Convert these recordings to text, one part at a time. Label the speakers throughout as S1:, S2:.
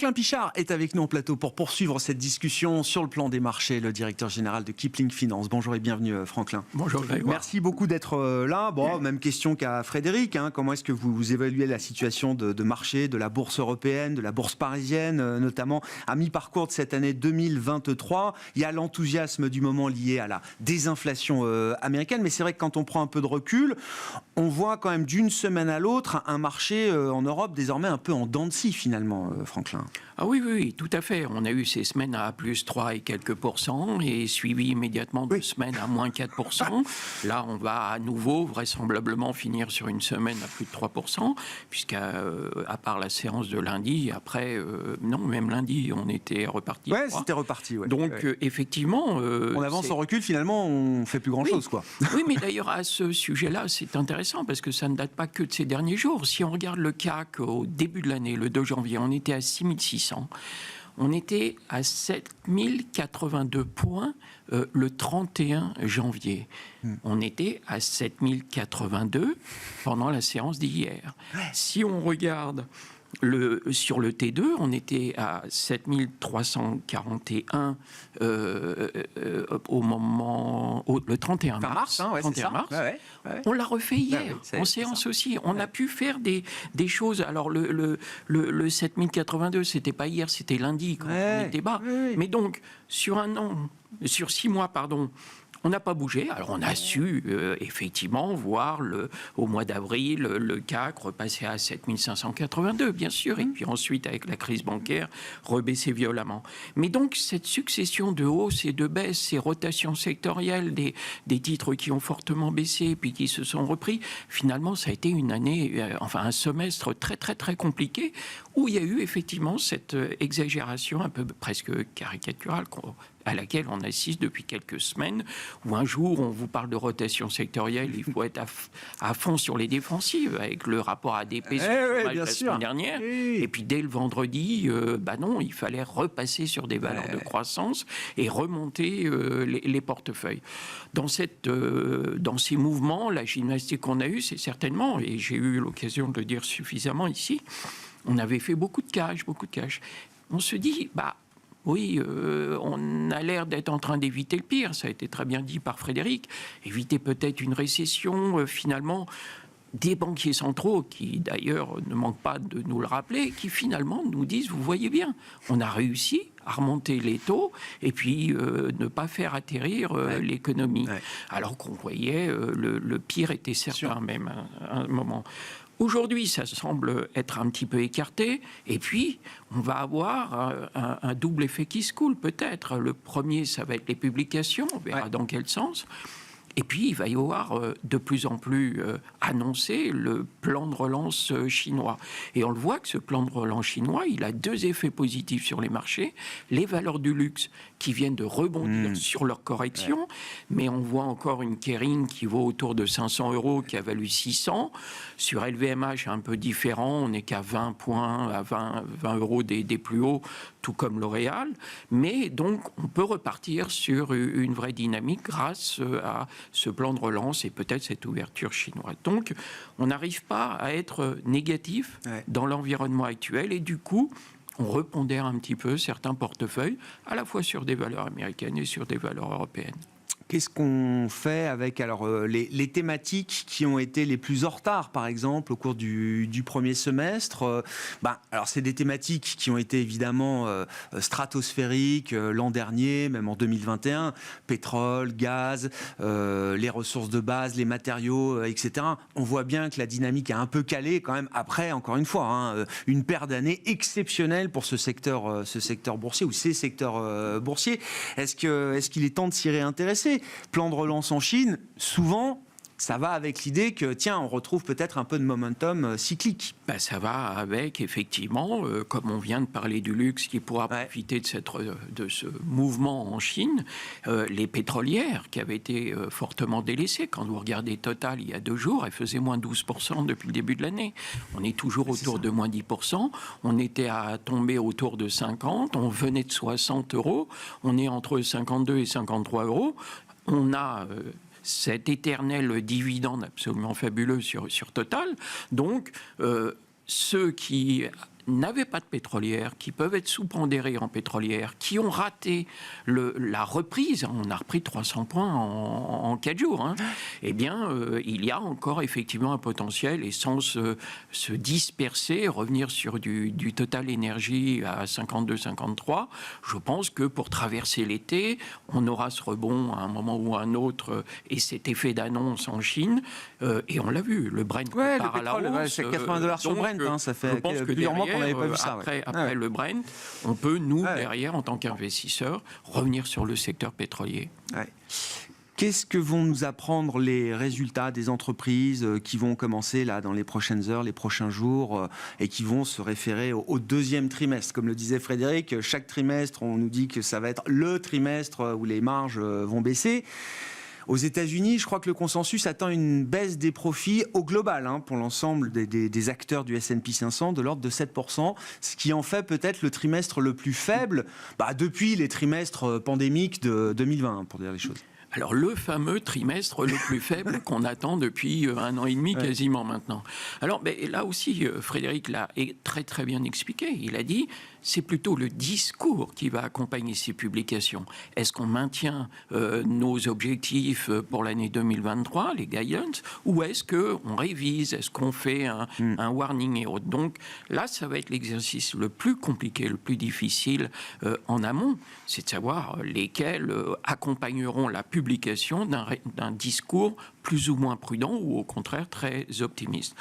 S1: Franklin Pichard est avec nous en plateau pour poursuivre cette discussion sur le plan des marchés, le directeur général de Kipling Finance. Bonjour et bienvenue Franklin.
S2: Bonjour Grégoire.
S1: Merci beaucoup d'être là. Bon, même question qu'à Frédéric. Comment est-ce que vous évaluez la situation de marché, de la bourse européenne, de la bourse parisienne, notamment à mi-parcours de cette année 2023? Il y a l'enthousiasme du moment lié à la désinflation américaine, mais c'est vrai que quand on prend un peu de recul, on voit quand même d'une semaine à l'autre un marché en Europe désormais un peu en dents de scie finalement, Franklin.
S2: Ah oui, tout à fait. On a eu ces semaines à plus 3 et quelques pourcents et suivi immédiatement de semaines à moins 4%. Là, on va à nouveau vraisemblablement finir sur une semaine à plus de 3%, puisqu'à part la séance de lundi, après, non, même lundi, on était reparti.
S1: Ouais, c'était reparti. Ouais.
S2: Donc, effectivement...
S1: on avance en recul, finalement, on fait plus grand-chose, quoi.
S2: Oui, mais d'ailleurs, à ce sujet-là, c'est intéressant, parce que ça ne date pas que de ces derniers jours. Si on regarde le CAC au début de l'année, le 2 janvier, on était à 6600. On était à 7082 points le 31 janvier. On était à 7082 pendant la séance d'hier. Si on regarde sur le T2, on était à 7341 le 31 mars. 31 mars. Ouais. On l'a refait hier, en séance aussi. On a pu faire des choses. Alors, le 7082, c'était pas hier, c'était lundi, quand on était bas. Mais donc, sur 6 mois, pardon, on n'a pas bougé. Alors, on a su, effectivement, voir au mois d'avril, le CAC repasser à 7582, bien sûr, et puis ensuite, avec la crise bancaire, rebaisser violemment. Mais donc, cette succession de hausses et de baisses, ces rotations sectorielles, des titres qui ont fortement baissé, puis qui se sont repris, finalement, ça a été une année, un semestre très, très, très compliqué, où il y a eu, effectivement, cette exagération un peu presque caricaturale à laquelle on assiste depuis quelques semaines, où un jour on vous parle de rotation sectorielle, il faut être à fond sur les défensives, avec le rapport ADP sur la semaine dernière, et puis dès le vendredi, non, il fallait repasser sur des valeurs de croissance et remonter les portefeuilles. Dans ces mouvements, la gymnastique qu'on a eue, c'est certainement, et j'ai eu l'occasion de le dire suffisamment ici, on avait fait beaucoup de cash. On se dit, oui, on a l'air d'être en train d'éviter le pire, ça a été très bien dit par Frédéric, éviter peut-être une récession, finalement, des banquiers centraux, qui d'ailleurs ne manquent pas de nous le rappeler, qui finalement nous disent, vous voyez bien, on a réussi à remonter les taux et puis ne pas faire atterrir l'économie. Alors qu'on voyait, le pire était certain même à un moment. Aujourd'hui, ça semble être un petit peu écarté, et puis on va avoir un double effet qui se coule peut-être. Le premier, ça va être les publications, on verra dans quel sens. Et puis, il va y avoir de plus en plus annoncé le plan de relance chinois. Et on le voit que ce plan de relance chinois, il a 2 effets positifs sur les marchés. Les valeurs du luxe qui viennent de rebondir sur leur correction, mais on voit encore une Kering qui vaut autour de 500 €, qui a valu 600. Sur LVMH, un peu différent, on n'est qu'à 20 points, à 20 € des plus hauts, tout comme L'Oréal. Mais donc, on peut repartir sur une vraie dynamique grâce à ce plan de relance et peut-être cette ouverture chinoise. Donc, on n'arrive pas à être négatif dans l'environnement actuel et du coup, on repondère un petit peu certains portefeuilles, à la fois sur des valeurs américaines et sur des valeurs européennes.
S1: Qu'est-ce qu'on fait avec les thématiques qui ont été les plus en retard, par exemple, au cours du premier semestre? Alors, c'est des thématiques qui ont été évidemment stratosphériques l'an dernier, même en 2021. Pétrole, gaz, les ressources de base, les matériaux, etc. On voit bien que la dynamique a un peu calé quand même après, encore une fois, une paire d'années exceptionnelle pour ce secteur boursier ou ces secteurs boursiers. Est-ce qu'il est temps de s'y réintéresser? Plan de relance en Chine, souvent, ça va avec l'idée que, tiens, on retrouve peut-être un peu de momentum cyclique.
S2: Ça va avec, effectivement, comme on vient de parler du luxe qui pourra profiter de ce mouvement en Chine, les pétrolières qui avaient été fortement délaissées. Quand vous regardez Total, il y a 2 jours, elle faisait moins 12% depuis le début de l'année. On est toujours autour de moins 10%. On était à tomber autour de 50. On venait de 60 €. On est entre 52 et 53 €. On a cet éternel dividende absolument fabuleux sur Total. Donc, ceux qui n'avaient pas de pétrolière, qui peuvent être sous-pondérés en pétrolière, qui ont raté la reprise, on a repris 300 points en 4 jours, eh bien, il y a encore effectivement un potentiel, et sans se disperser, revenir sur du Total Énergie à 52-53, je pense que pour traverser l'été, on aura ce rebond à un moment ou à un autre, et cet effet d'annonce en Chine, et on l'a vu, le Brent part à la hausse.
S1: C'est $80 sur Brent, ça fait plusieurs mois qu'on n'avait pas vu ça.
S2: Après le Brent, on peut, nous, derrière, en tant qu'investisseurs, revenir sur le secteur pétrolier.
S1: Ouais. Qu'est-ce que vont nous apprendre les résultats des entreprises qui vont commencer là dans les prochaines heures, les prochains jours, et qui vont se référer au deuxième trimestre? Comme le disait Frédéric, chaque trimestre, on nous dit que ça va être le trimestre où les marges vont baisser. Aux États-Unis, je crois que le consensus attend une baisse des profits au global pour l'ensemble des acteurs du S&P 500 de l'ordre de 7%, ce qui en fait peut-être le trimestre le plus faible depuis les trimestres pandémiques de 2020, pour dire les choses.
S2: Alors, le fameux trimestre le plus faible qu'on attend depuis 1 an et demi quasiment maintenant. Alors, là aussi, Frédéric l'a très très bien expliqué. Il a dit, c'est plutôt le discours qui va accompagner ces publications. Est-ce qu'on maintient nos objectifs pour l'année 2023, les guidance, ou est-ce qu'on révise, est-ce qu'on fait un warning et autres? Donc là, ça va être l'exercice le plus compliqué, le plus difficile en amont, c'est de savoir lesquels accompagneront la publication d'un discours plus ou moins prudent ou au contraire très optimiste.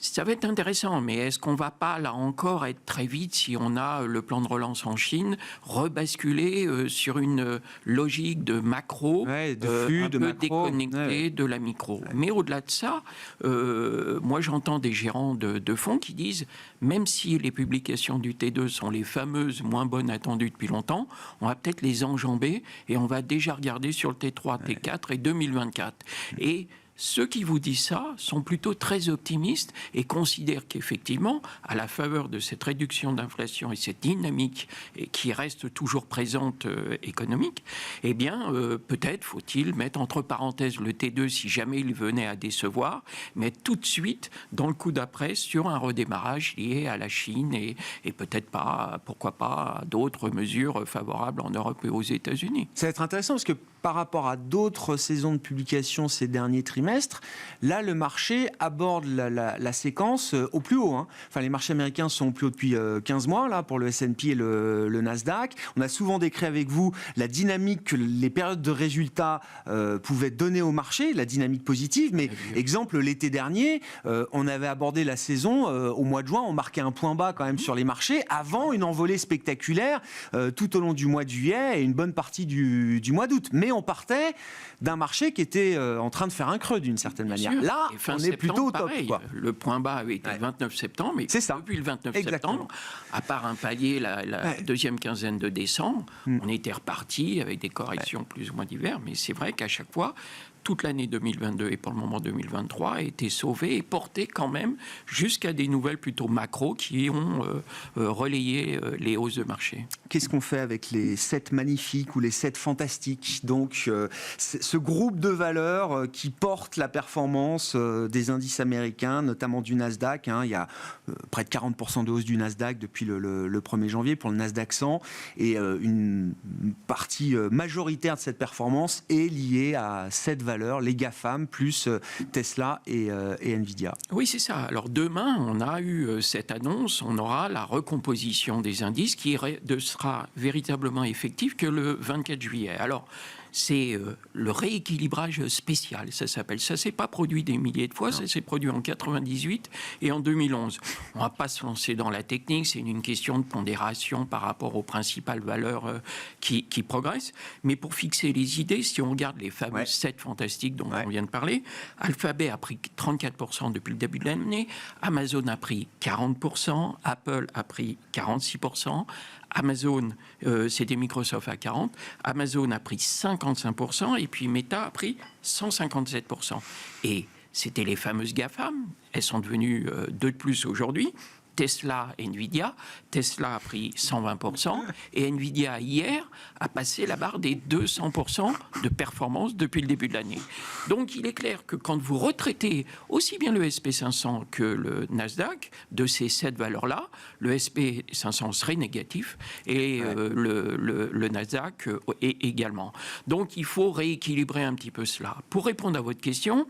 S2: Ça va être intéressant, mais est-ce qu'on ne va pas, là encore, être très vite, si on a le plan de relance en Chine, rebasculer sur une logique de macro,
S1: de flux,
S2: un peu déconnecté de la micro. Mais au-delà de ça, moi j'entends des gérants de fonds qui disent, même si les publications du T2 sont les fameuses moins bonnes attendues depuis longtemps, on va peut-être les enjamber et on va déjà regarder sur le T3, T4 et 2024. Et ceux qui vous disent ça sont plutôt très optimistes et considèrent qu'effectivement, à la faveur de cette réduction d'inflation et cette dynamique qui reste toujours présente économique, eh bien, peut-être faut-il mettre entre parenthèses le T2 si jamais il venait à décevoir, mais tout de suite, dans le coup d'après, sur un redémarrage lié à la Chine et peut-être pas, pourquoi pas, d'autres mesures favorables en Europe et aux États-Unis.
S1: Ça va être intéressant parce que par rapport à d'autres saisons de publication ces derniers trimestres, là, le marché aborde la séquence au plus haut. Enfin, les marchés américains sont au plus haut depuis 15 mois, là, pour le S&P et le Nasdaq. On a souvent décrit avec vous la dynamique que les périodes de résultats pouvaient donner au marché, la dynamique positive. Mais, exemple, l'été dernier, on avait abordé la saison au mois de juin, on marquait un point bas quand même sur les marchés, avant une envolée spectaculaire tout au long du mois de juillet et une bonne partie du mois d'août. Mais on partait d'un marché qui était en train de faire un creux d'une certaine manière. Là, on est plutôt au top.
S2: Le point bas avait été le 29 septembre, mais depuis le 29 septembre, à part un palier la deuxième quinzaine de décembre, on était reparti avec des corrections plus ou moins diverses, mais c'est vrai qu'à chaque fois, toute l'année 2022 et pour le moment 2023 a été sauvée et portée quand même jusqu'à des nouvelles plutôt macro qui ont relayé les hausses de marché.
S1: Qu'est-ce qu'on fait avec les 7 magnifiques ou les 7 fantastiques? Donc, ce groupe de valeurs qui porte la performance des indices américains, notamment du Nasdaq. Il y a près de 40% de hausse du Nasdaq depuis le 1er janvier pour le Nasdaq 100. Et une partie majoritaire de cette performance est liée à cette valeurs, les GAFAM, plus Tesla et Nvidia.
S2: Oui, c'est ça. Alors demain, on a eu cette annonce, on aura la recomposition des indices qui sera véritablement effective que le 24 juillet. Alors, c'est le rééquilibrage spécial, ça s'appelle. Ça s'est pas produit des milliers de fois, ça s'est produit en 98 et en 2011. On va pas se lancer dans la technique, c'est une question de pondération par rapport aux principales valeurs qui progressent. Mais pour fixer les idées, si on regarde les fameux 7 fantastiques dont on vient de parler, Alphabet a pris 34% depuis le début de l'année, Amazon a pris 40%, Apple a pris 46%, Amazon, c'était Microsoft à 40%, Amazon a pris 55% et puis Meta a pris 157%. Et c'était les fameuses GAFAM, elles sont devenues 2 de plus aujourd'hui. Tesla et Nvidia. Tesla a pris 120% et Nvidia, hier, a passé la barre des 200% de performance depuis le début de l'année. Donc, il est clair que quand vous retraitez aussi bien le SP500 que le Nasdaq de ces 7 valeurs-là, le SP500 serait négatif et le Nasdaq également. Donc, il faut rééquilibrer un petit peu cela. Pour répondre à votre question,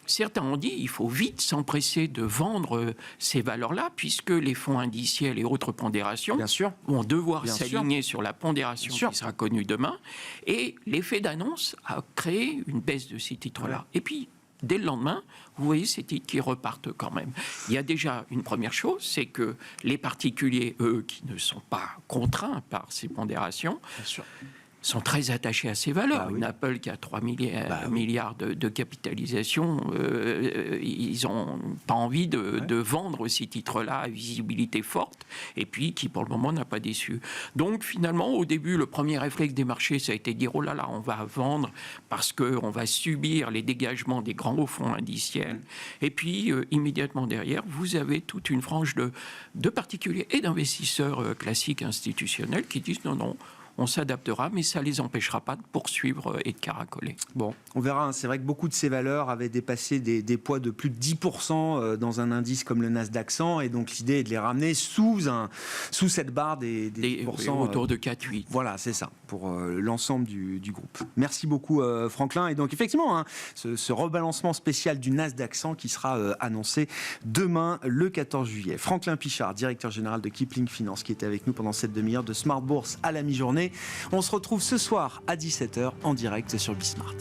S2: certains ont dit qu'il faut vite s'empresser de vendre ces valeurs-là, puisque les fonds indiciels et autres pondérations vont devoir s'aligner sur la pondération qui sera connue demain. Et l'effet d'annonce a créé une baisse de ces titres-là. Et puis, dès le lendemain, vous voyez ces titres qui repartent quand même. Il y a déjà une première chose, c'est que les particuliers, eux, qui ne sont pas contraints par ces pondérations, sont très attachés à ces valeurs. Une Apple qui a 3 milliards de capitalisation, ils n'ont pas envie de vendre ces titres-là à visibilité forte, et puis qui pour le moment n'a pas déçu. Donc finalement, au début, le premier réflexe des marchés, ça a été de dire, oh là là, on va vendre parce qu'on va subir les dégagements des grands fonds indiciels. Et puis, immédiatement derrière, vous avez toute une frange de particuliers et d'investisseurs classiques institutionnels qui disent, non, non, on s'adaptera, mais ça ne les empêchera pas de poursuivre et de caracoler.
S1: Bon, on verra. C'est vrai que beaucoup de ces valeurs avaient dépassé des poids de plus de 10% dans un indice comme le Nasdaq 100, et donc l'idée est de les ramener sous cette barre des 10%.
S2: Autour de 4-8.
S1: Voilà, c'est ça, pour l'ensemble du groupe. Merci beaucoup, Franklin. Et donc, effectivement, ce rebalancement spécial du Nasdaq 100 qui sera annoncé demain, le 14 juillet. Franklin Pichard, directeur général de Kipling Finance, qui était avec nous pendant cette demi-heure de Smart Bourse à la mi-journée. On se retrouve ce soir à 17h en direct sur Bismart.